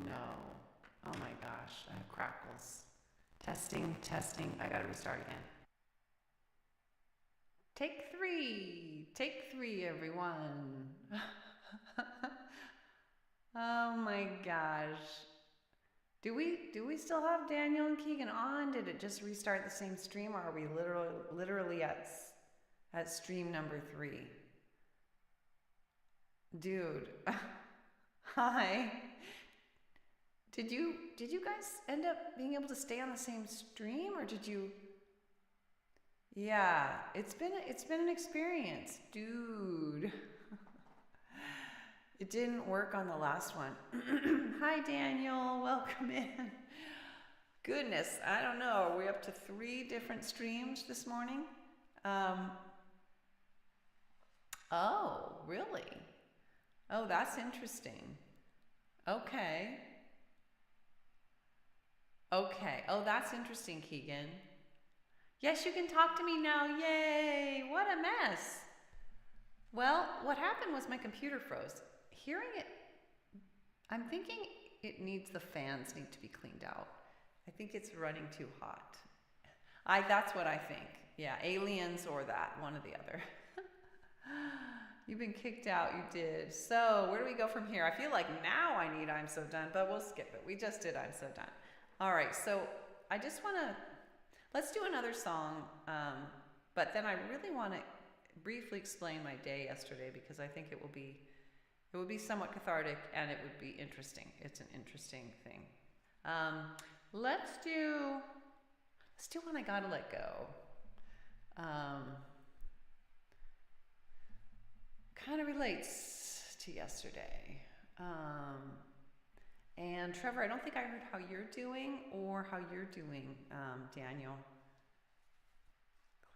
no. Oh my gosh, I have crackles. Testing, testing. I gotta restart again. Take three, everyone. Oh my gosh. Do we still have Daniel and Keegan on? Did it just restart the same stream, or are we literally at stream number 3? Dude. Hi. Did you guys end up being able to stay on the same stream, or did you? Yeah, it's been an experience, dude. It didn't work on the last one. Hi, Daniel. Welcome in. Goodness, I don't know. Are we up to 3 different streams this morning? Oh, really? Oh, that's interesting. Okay. Okay. Oh, that's interesting, Keegan. Yes, you can talk to me now. Yay! What a mess. Well, what happened was my computer froze. Hearing it, I'm thinking the fans need to be cleaned out. I think it's running too hot. That's what I think. Yeah, aliens or that, one or the other. You've been kicked out, you did. So where do we go from here? I feel like now I need I'm So Done, but we'll skip it. We just did I'm So Done. All right, so I just want to, let's do another song, but then I really want to briefly explain my day yesterday, because I think it would be somewhat cathartic, and it would be interesting. It's an interesting thing. Let's do When I Gotta Let Go. Kind of relates to yesterday. And Trevor, I don't think I heard how you're doing or how you're doing, Daniel.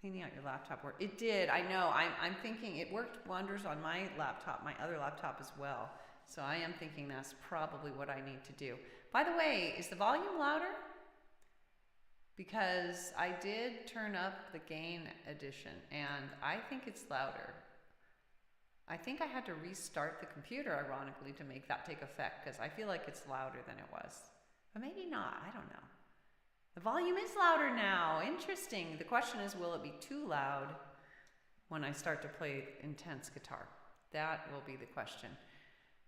Cleaning out your laptop work. It did, I know. I'm thinking it worked wonders on my laptop, my other laptop as well. So I am thinking that's probably what I need to do. By the way, is the volume louder? Because I did turn up the gain addition, and I think it's louder. I think I had to restart the computer, ironically, to make that take effect, because I feel like it's louder than it was. But maybe not, I don't know. The volume is louder now. Interesting. The question is, will it be too loud when I start to play intense guitar? That will be the question.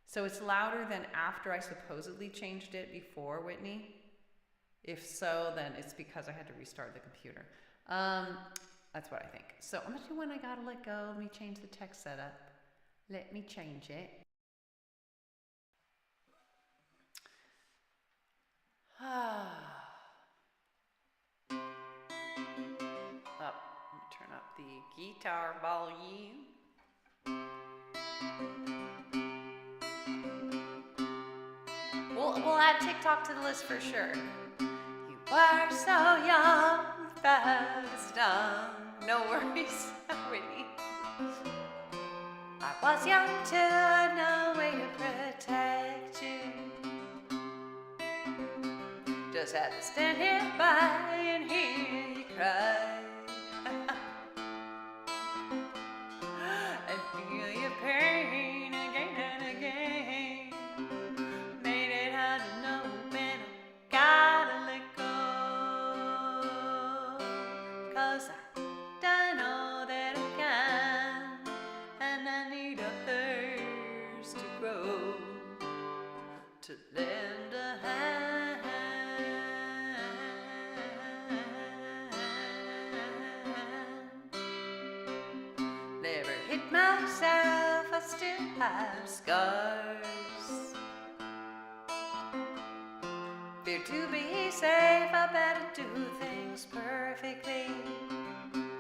So it's louder than after I supposedly changed it before, Whitney? If so, then it's because I had to restart the computer. That's what I think. So I'm going to do When I Gotta Let Go. Let me change the text setup. Let me change it. Turn up the guitar volume. We'll add TikTok to the list for sure. You are so young, fast done. No worries, Whitney. I was young to no way to protect you. Just had to stand here by and hear you cry. And feel your pain again and again. Made it hard to know when I gotta let go. 'Cause I've done all that I can, and I need others to grow, to lend a hand. Never hit myself, I still have scars. Fear to be safe, I better do things perfectly.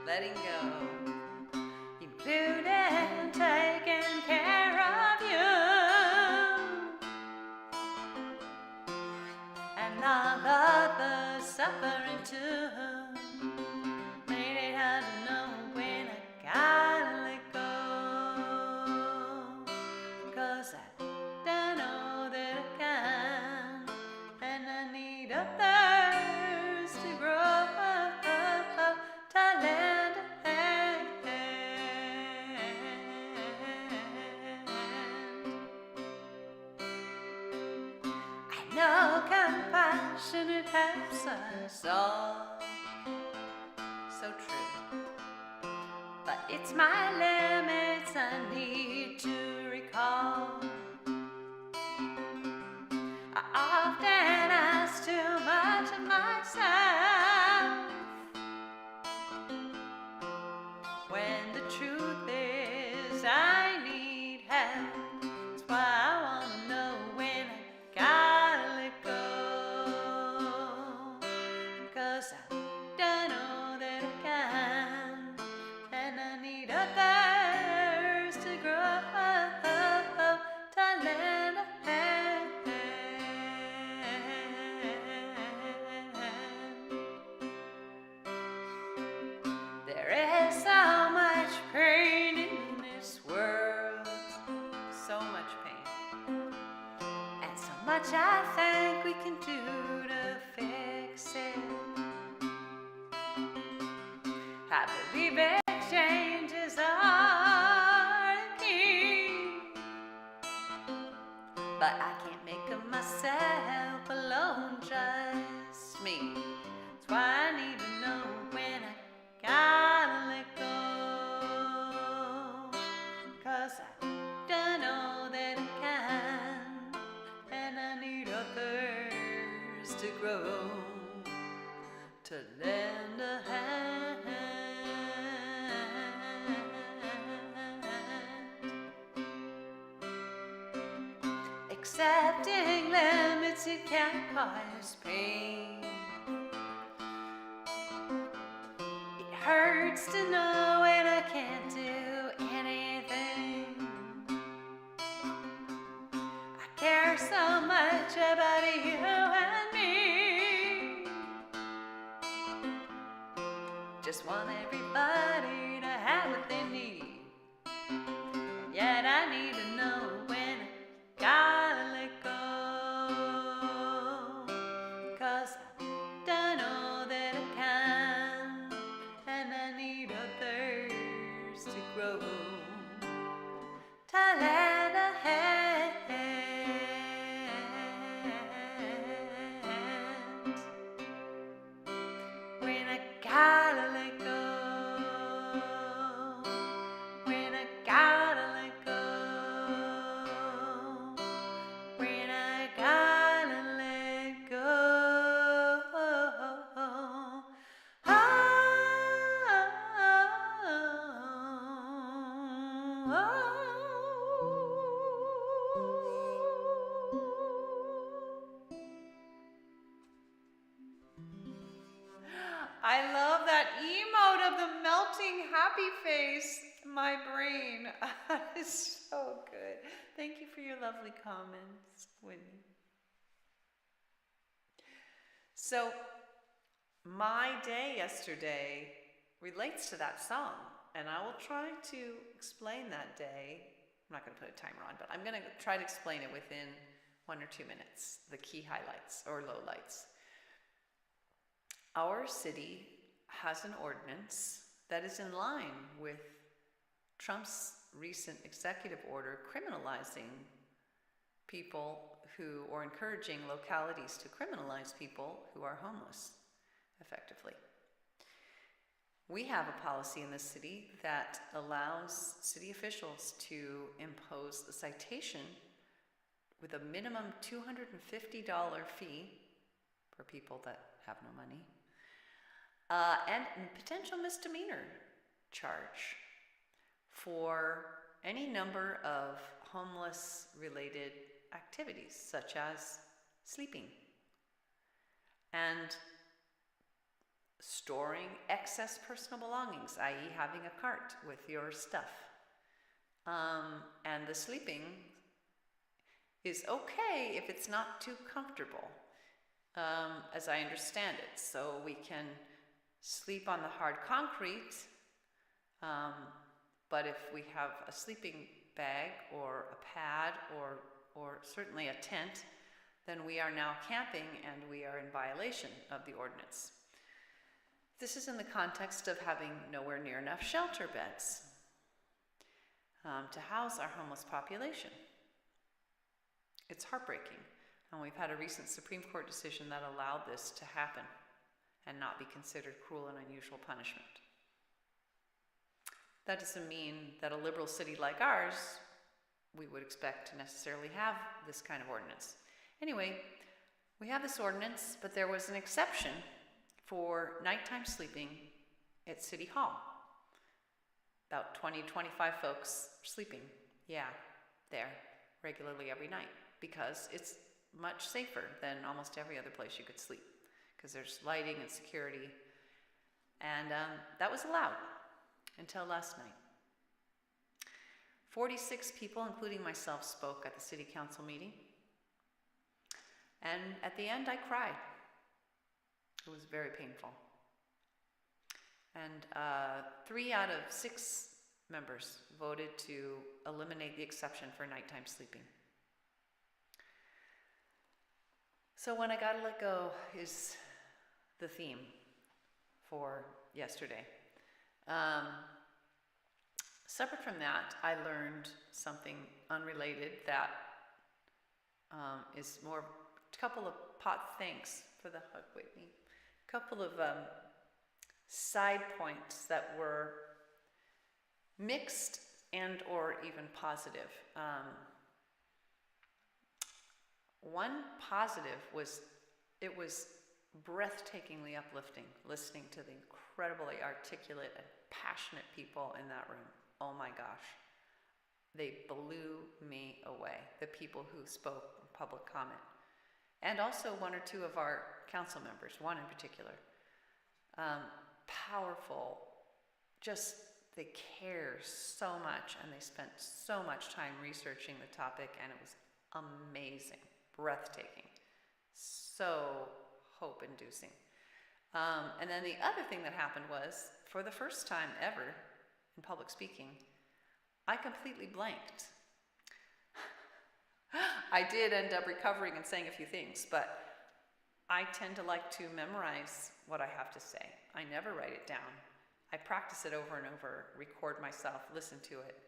Letting go, including taking care of you, and all others suffering too. Made it hard to know when I gotta let go. 'Cause I've done all that I can, and I need others to grow, to lend a hand. I No compassion, it helps us all. So true. But it's my limits I need to recall. I often ask too much of myself, when the truth is I need help. That's why I wanna know when I gotta let go. 'Cause I don't know that I can, and I need others to grow, to lend a hand. There is so much pain in this world, so much pain, and so much I think we can do to fix it. I believe exchange is our key, but I can't make of myself alone, just me. That's why I need to know when I gotta let go. 'Cause I don't know that I can, and I need others to grow, to lend a hand. Accepting limits, it can cause pain. It hurts to know when I can't do anything. I care so much about you and me. Just want everybody to have what they need. And yet I need to know when I gotta let go. 'Cause I don't know that I can, and I need others to grow, to lend a hand. When I gotta let go, when I gotta let go, when I gotta let go. I love that emote of the melting happy face. My brain. It's so good. Thank you for your lovely comments, Whitney. So, my day yesterday relates to that song, and I will try to explain that day. I'm not going to put a timer on, but I'm going to try to explain it within 1 or 2 minutes, the key highlights or lowlights. Our city has an ordinance that is in line with Trump's recent executive order criminalizing people who, or encouraging localities to criminalize people who are homeless, effectively. We have a policy in this city that allows city officials to impose a citation with a minimum $250 fee for people that have no money, and potential misdemeanor charge for any number of homeless-related activities, such as sleeping and storing excess personal belongings, i.e. having a cart with your stuff. And the sleeping is okay if it's not too comfortable, as I understand it. So we can sleep on the hard concrete, but if we have a sleeping bag or a pad or certainly a tent, then we are now camping and we are in violation of the ordinance. This is in the context of having nowhere near enough shelter beds to house our homeless population. It's heartbreaking. And we've had a recent Supreme Court decision that allowed this to happen and not be considered cruel and unusual punishment. That doesn't mean that a liberal city like ours, we would expect to necessarily have this kind of ordinance. Anyway, we have this ordinance, but there was an exception for nighttime sleeping at City Hall. About 20, 25 folks sleeping, there, regularly every night, because it's much safer than almost every other place you could sleep, because there's lighting and security, and that was allowed until last night. 46 people, including myself, spoke at the city council meeting, and at the end I cried. It was very painful. And 3 out of 6 members voted to eliminate the exception for nighttime sleeping. So when I gotta let go is the theme for yesterday. Separate from that, I learned something unrelated that is more, a couple of thanks for the hug, Whitney. A couple of side points that were mixed and or even positive. One positive was, it was breathtakingly uplifting listening to the incredibly articulate and passionate people in that room. Oh my gosh. They blew me away, the people who spoke in public comment. And also 1 or 2 of our council members, one in particular. Powerful, just they care so much and they spent so much time researching the topic, and it was amazing, breathtaking, so hope-inducing. And then the other thing that happened was, for the first time ever in public speaking, I completely blanked. I did end up recovering and saying a few things, but I tend to like to memorize what I have to say. I never write it down. I practice it over and over, record myself, listen to it,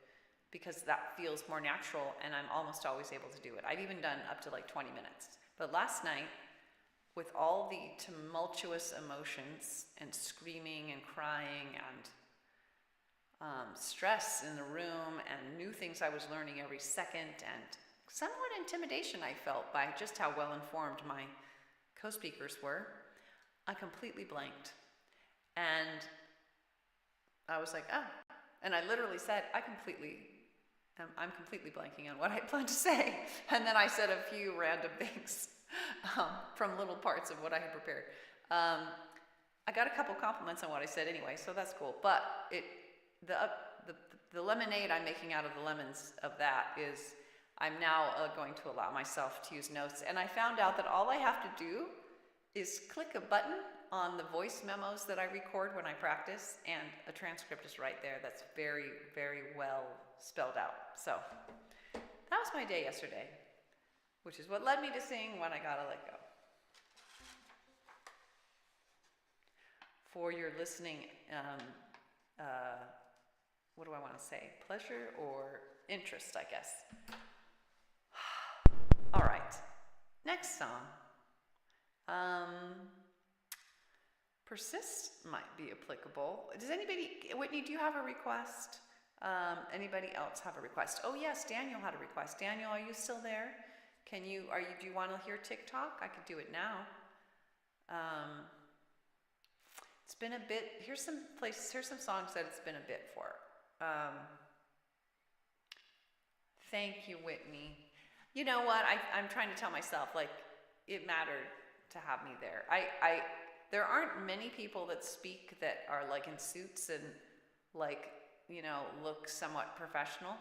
because that feels more natural and I'm almost always able to do it. I've even done up to like 20 minutes. But last night, with all the tumultuous emotions and screaming and crying and stress in the room and new things I was learning every second, and somewhat intimidation I felt by just how well informed my co-speakers were, I completely blanked. And I was like, oh. And I literally said, I'm completely blanking on what I planned to say. And then I said a few random things from little parts of what I had prepared. I got a couple compliments on what I said anyway, so that's cool. But the lemonade I'm making out of the lemons of that is, I'm now going to allow myself to use notes. And I found out that all I have to do is click a button on the voice memos that I record when I practice, and a transcript is right there that's very, very well spelled out. So that was my day yesterday, which is what led me to sing When I Gotta Let Go. For your listening, what do I want to say? Pleasure or interest, I guess. All right, next song. Persist might be applicable. Does anybody, Whitney, do you have a request? Anybody else have a request? Oh yes, Daniel had a request. Daniel, are you still there? Do you want to hear TikTok? I could do it now. It's been a bit, here's some songs that it's been a bit for. Thank you, Whitney. You know what, I'm trying to tell myself, like, it mattered to have me there. There aren't many people that speak that are like in suits and like, you know, look somewhat professional.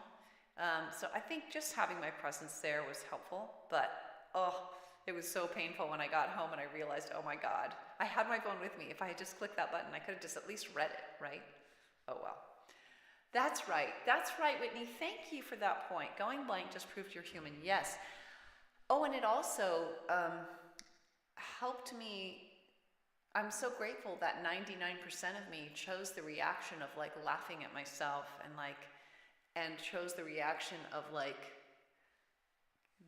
So I think just having my presence there was helpful, but it was so painful when I got home and I realized, oh my God, I had my phone with me. If I had just clicked that button, I could have just at least read it, right? Oh well. That's right, Whitney. Thank you for that point. Going blank just proved you're human, yes. Oh, and it also helped me. I'm so grateful that 99% of me chose the reaction of like laughing at myself and chose the reaction of like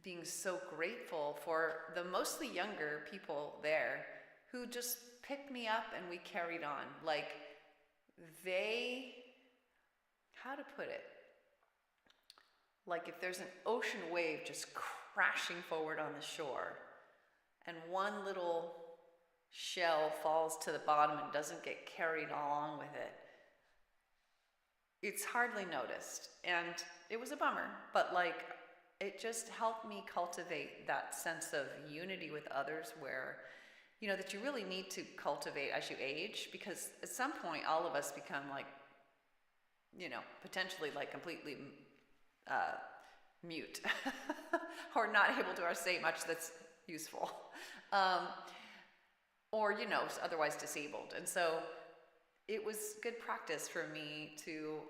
being so grateful for the mostly younger people there who just picked me up and we carried on. Like they, how to put it? Like if there's an ocean wave just crashing forward on the shore and one little shell falls to the bottom and doesn't get carried along with it, it's hardly noticed. And it was a bummer, but like it just helped me cultivate that sense of unity with others where, you know, that you really need to cultivate as you age, because at some point all of us become like, you know, potentially like completely mute or not able to say much that's useful, or, you know, otherwise disabled. And so it was good practice for me to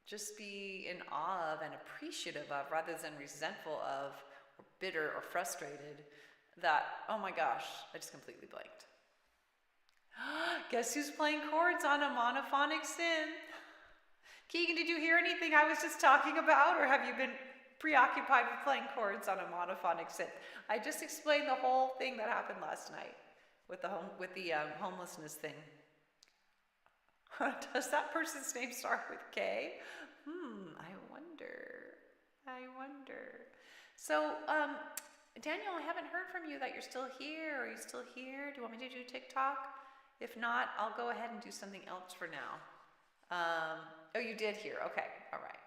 just be in awe of and appreciative of, rather than resentful of, or bitter or frustrated, that, oh my gosh, I just completely blanked. Guess who's playing chords on a monophonic synth? Keegan, did you hear anything I was just talking about, or have you been preoccupied with playing chords on a monophonic synth? I just explained the whole thing that happened last night with the homelessness thing. Does that person's name start with K? I wonder. So, Daniel, I haven't heard from you that you're still here. Are you still here? Do you want me to do TikTok? If not, I'll go ahead and do something else for now. Oh, you did hear. Okay, all right.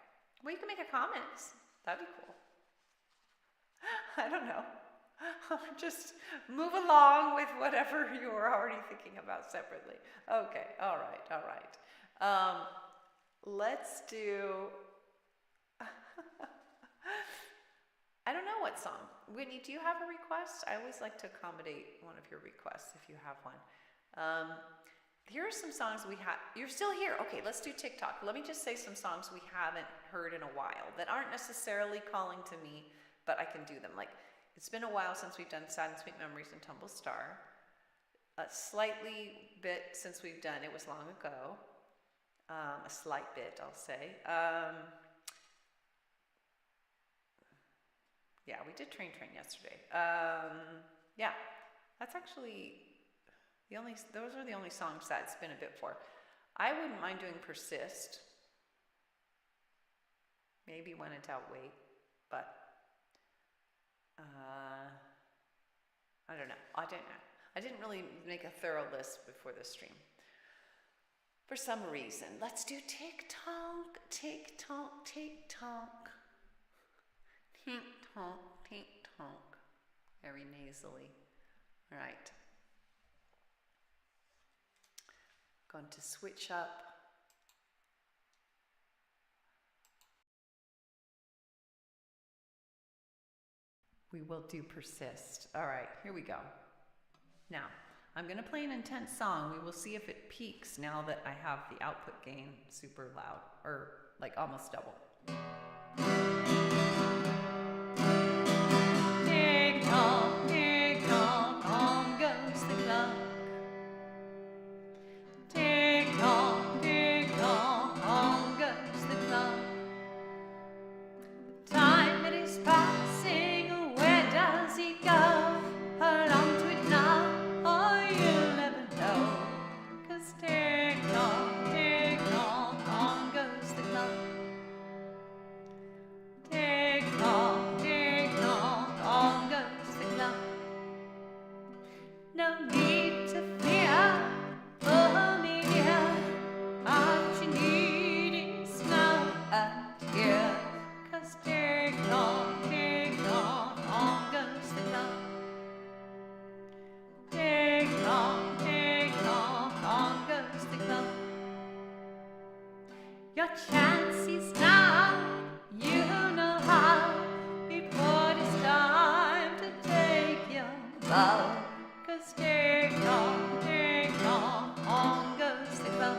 Well, you can make a comment. That'd be cool. I don't know. Just move along with whatever you were already thinking about separately. Okay, all right. Let's do... I don't know what song. Whitney, do you have a request? I always like to accommodate one of your requests if you have one. Here are some songs we have. You're still here. Okay, let's do TikTok. Let me just say some songs we haven't heard in a while that aren't necessarily calling to me, but I can do them. Like, it's been a while since we've done Sad and Sweet Memories and Tumble Star. A slightly bit since we've done It Was Long Ago. A slight bit, I'll say. Yeah, we did Train yesterday. Yeah, that's actually those are the only songs that it's been a bit for. I wouldn't mind doing Persist. Maybe When in Doubt, Wait, but I don't know. I didn't really make a thorough list before this stream. For some reason. Let's do TikTok, TikTok, TikTok. Tink-tonk, tink-tonk. Very nasally. All right. Going to switch up. We will do Persist. All right, here we go. Now, I'm going to play an intense song. We will see if it peaks now that I have the output gain super loud, or like almost double. Tick-tock, tick-tock, on goes the clock. Tick-tock, tick-tock, on goes the clock. The time it is passing, where does he go? Hold on to it now, or you'll never know. 'Cause tick-tock, tick-tock, on goes the clock. Tick-tock, tick-tock, on goes the clock. No need to fear, oh me dear, what you need is now and here. 'Cause tick-tock, tick-tock, on goes the clock. Tick-tock, tick-tock, on goes the clock. Your chance is now, you know how, before it's time to take your bow. 'Cause tick-tock, tick-tock, on goes the clock.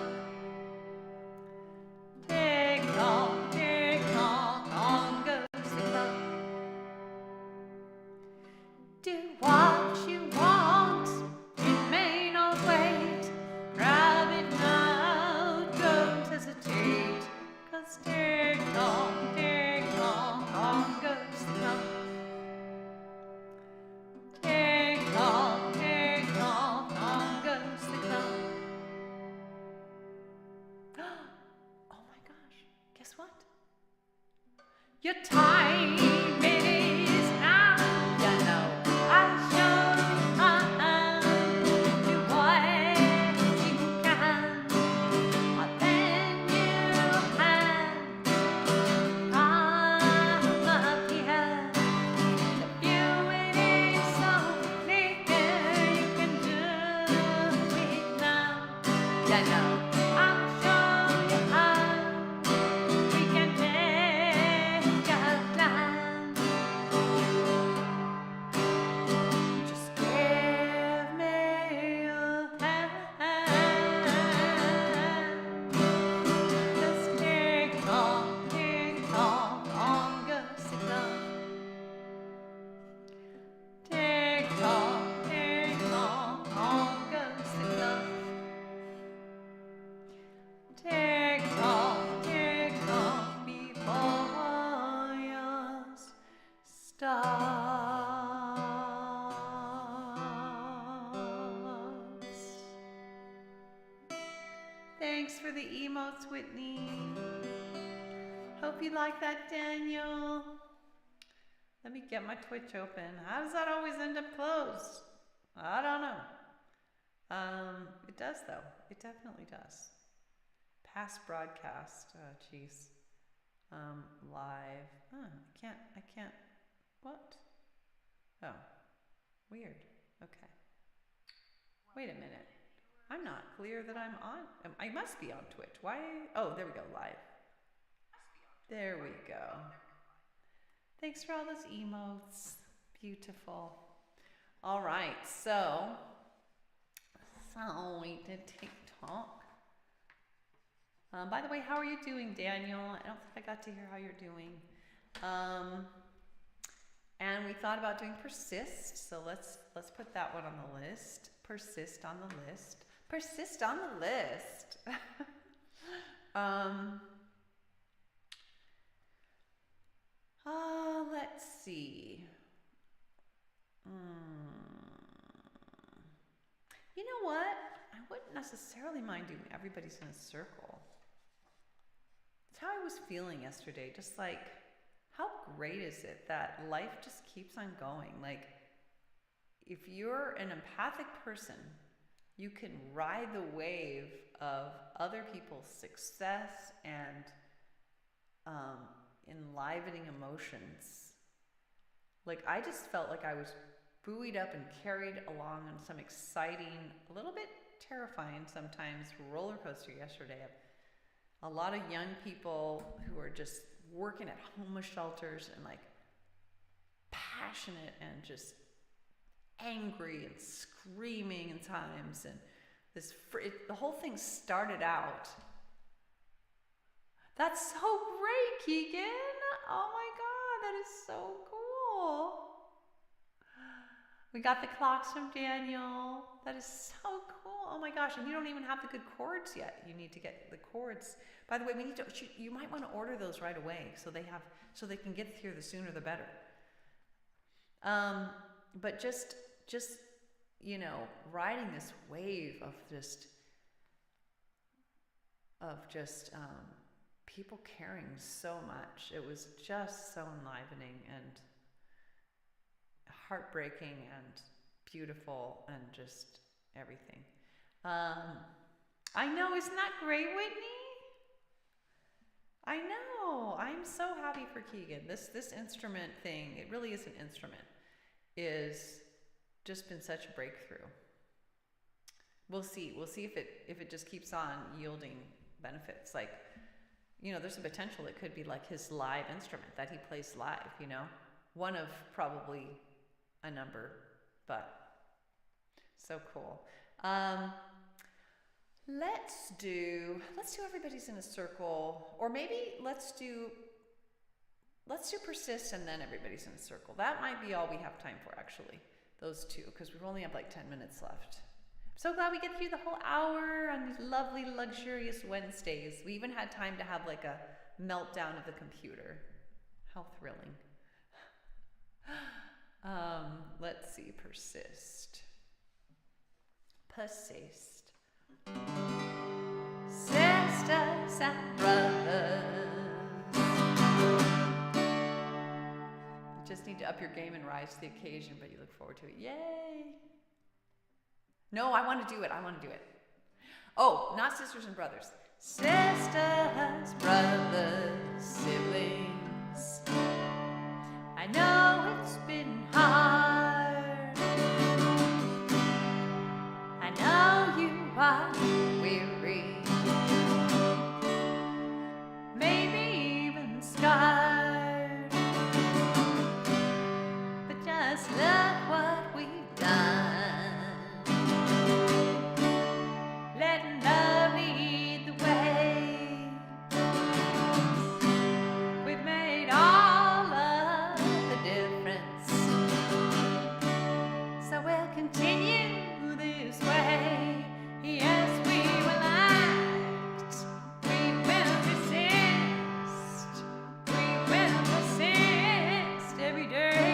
Tick-tock, tick-tock, on goes the clock. Do what you want, it may not wait. Grab it now, don't hesitate. 'Cause tick-tock, tick-tock, on goes the clock. Thanks for the emotes, Whitney. Hope you like that, Daniel. Let me get my Twitch open. How does that always end up closed? I don't know. It does though. It definitely does. Past broadcast. Oh, jeez. Live. I can't. What? Oh, weird. Okay. Wait a minute. I'm not clear that I'm on. I must be on Twitch. Why? Oh, there we go. Live. There we go. Thanks for all those emotes. Beautiful. All right. So we did TikTok. By the way, how are you doing, Daniel? I don't think I got to hear how you're doing. And we thought about doing persist. So let's put that one on the list. Persist on the list. Persist on the list. Let's see. You know what? I wouldn't necessarily mind doing Everybody's in a Circle. It's how I was feeling yesterday. Just like, how great is it that life just keeps on going? Like, if you're an empathic person, you can ride the wave of other people's success and enlivening emotions. Like, I just felt like I was buoyed up and carried along on some exciting, a little bit terrifying sometimes, roller coaster yesterday. A lot of young people who are just working at homeless shelters and like passionate and just angry and screaming in times, and the whole thing started out. That's so great, Keegan. Oh my God, that is so cool. We got the clocks from Daniel. That is so cool. Oh my gosh, and you don't even have the good chords yet. You need to get the chords. By the way, you might want to order those right away so they can get here the sooner the better. But just riding this wave of people caring so much. It was just so enlivening and heartbreaking and beautiful and just everything. I know, isn't that great, Whitney? I know. I'm so happy for Keegan. This instrument thing, it really is an instrument, is just been such a breakthrough. We'll see if it just keeps on yielding benefits. Like, there's a potential it could be like his live instrument that he plays live, one of probably a number, but so cool. Let's do Everybody's in a Circle, or maybe let's do Persist and then Everybody's in a Circle. That might be all we have time for, actually, those two, because we only have like 10 minutes left. I'm so glad we get through the whole hour on these lovely, luxurious Wednesdays. We even had time to have like a meltdown of the computer. How thrilling. Let's see, Persist. Sisters and brothers. You just need to up your game and rise to the occasion, but you look forward to it. Yay! No, I want to do it. Oh, not sisters and brothers. Sisters, brothers, siblings. I know it's been hard. I know you are weary, maybe even scarred. But just look what we've done. Letting love lead the way. We've made all of the difference. So we'll continue this way. Yes, we will act. We will resist. We will persist every day.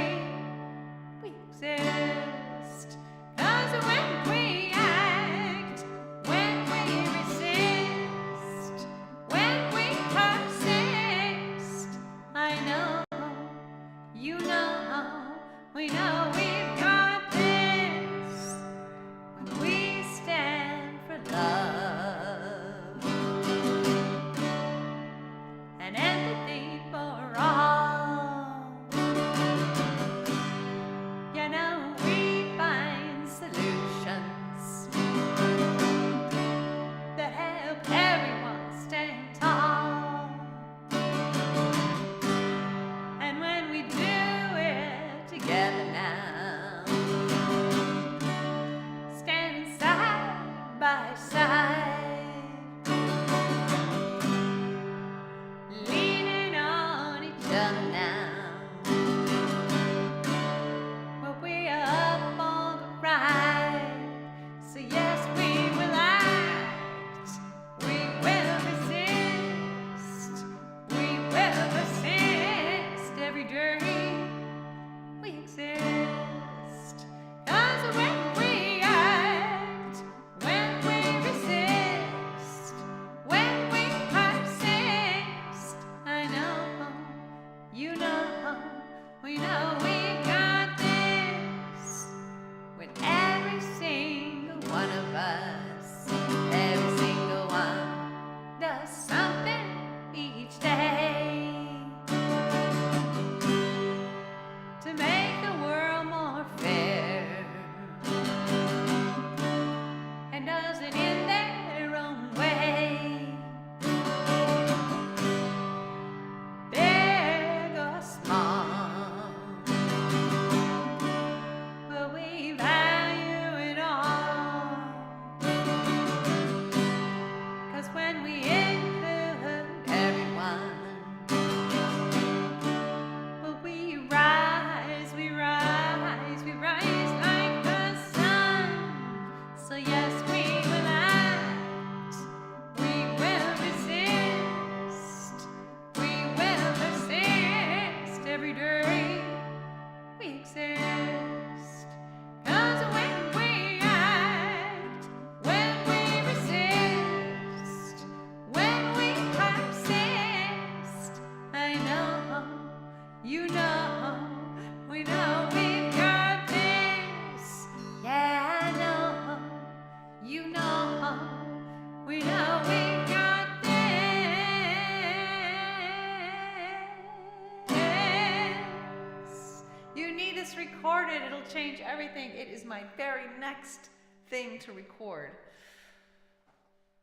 need this recorded. It'll change everything. It is my very next thing to record.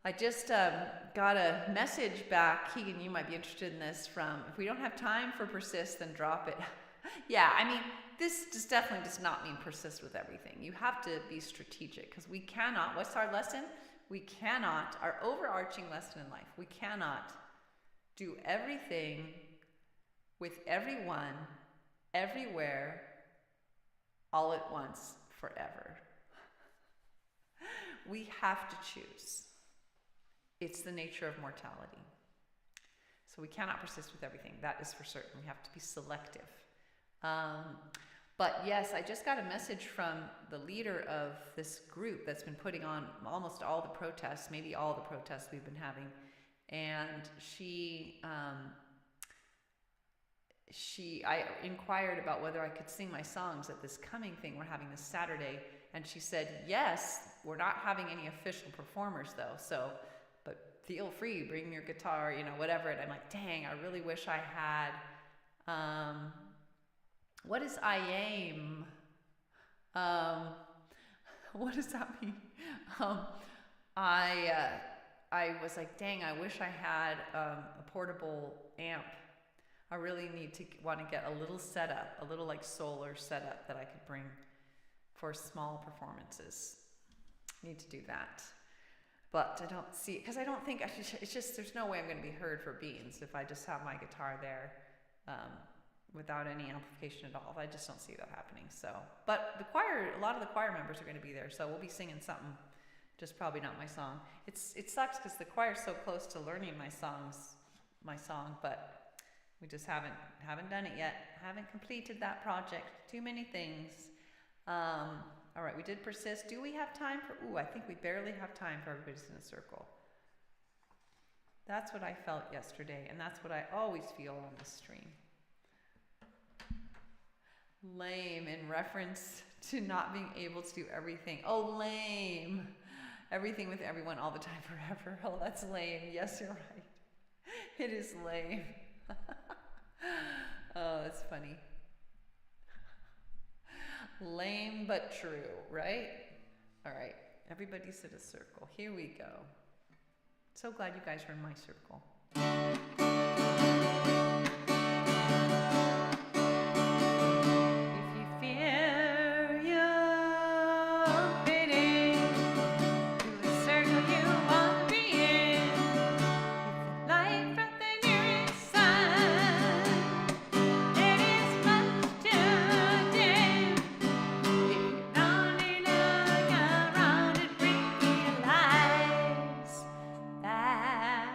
I just got a message back. Keegan, you might be interested in this from, if we don't have time for persist, then drop it. Yeah, I mean, this just definitely does not mean persist with everything. You have to be strategic because we cannot, what's our lesson? We cannot, our overarching lesson in life, we cannot do everything with everyone, everywhere, all at once, forever. We have to choose. It's the nature of mortality. So we cannot persist with everything. That is for certain. We have to be selective. But yes, I just got a message from the leader of this group that's been putting on almost all the protests, maybe all the protests we've been having. And I inquired about whether I could sing my songs at this coming thing we're having this Saturday. And she said, yes, we're not having any official performers though. So, but feel free, bring your guitar, you know, whatever. And I'm like, dang, I really wish I had, what is I aim? What does that mean? I was like, dang, I wish I had a portable amp. I really want to get a little setup, a little like solar setup that I could bring for small performances. Need to do that. But I don't see, because I don't think, it's just, there's no way I'm going to be heard for beans if I just have my guitar there without any amplification at all. I just don't see that happening. So, but the choir, a lot of the choir members are going to be there, so we'll be singing something, just probably not my song. It sucks because the choir's so close to learning my song, but we just haven't done it yet. Haven't completed that project. Too many things. All right, we did persist. Do we have time for, I think we barely have time for everybody's in a circle. That's what I felt yesterday, and that's what I always feel on the stream. Lame in reference to not being able to do everything. Oh, lame. Everything with everyone all the time forever. Oh, that's lame. Yes, you're right. It is lame. Oh, that's funny. Lame but true, right? All right, everybody's in a circle. Here we go. So glad you guys are in my circle. If you fear you're fitting to the circle you want to be in, it's the light from the nearest sun. It is much too dim. If you only look around and realize that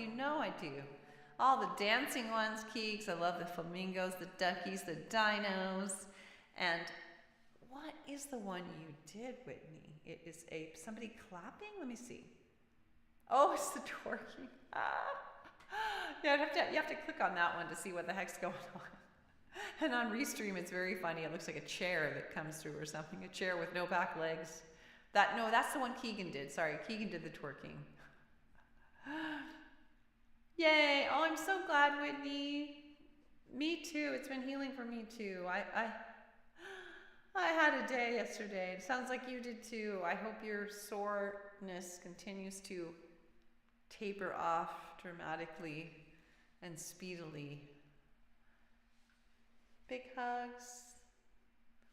You know I do. All the dancing ones, Keeks. I love the flamingos, the duckies, the dinos. And what is the one you did, Whitney? It is somebody clapping? Let me see. Oh, it's the twerking. Yeah, you have to click on that one to see what the heck's going on. And on Restream, it's very funny. It looks like a chair that comes through or something. A chair with no back legs. No, that's the one Keegan did. Sorry, Keegan did the twerking. Yay! Oh, I'm so glad, Whitney. Me too. It's been healing for me too. I had a day yesterday. It sounds like you did too. I hope your soreness continues to taper off dramatically and speedily. Big hugs.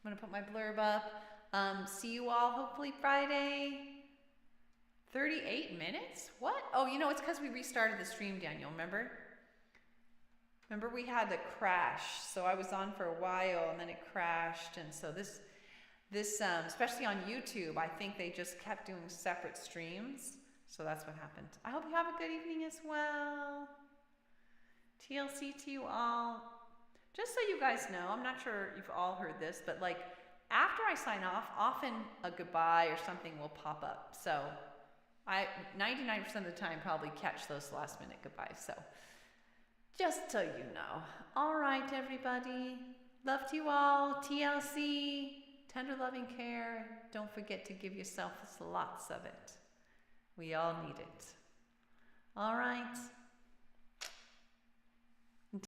I'm going to put my blurb up. See you all hopefully Friday. 38 minutes? What? Oh, you know, it's because we restarted the stream, Daniel, remember? Remember we had the crash, so I was on for a while and then it crashed, and so this especially on YouTube, I think they just kept doing separate streams, so that's what happened. I hope you have a good evening as well. TLC to you all. Just so you guys know, I'm not sure you've all heard this, but like after I sign off, often a goodbye or something will pop up. So I 99% of the time probably catch those last minute goodbyes. So just so you know. All right, everybody. Love to you all. TLC, tender loving care. Don't forget to give yourself lots of it. We all need it. All right.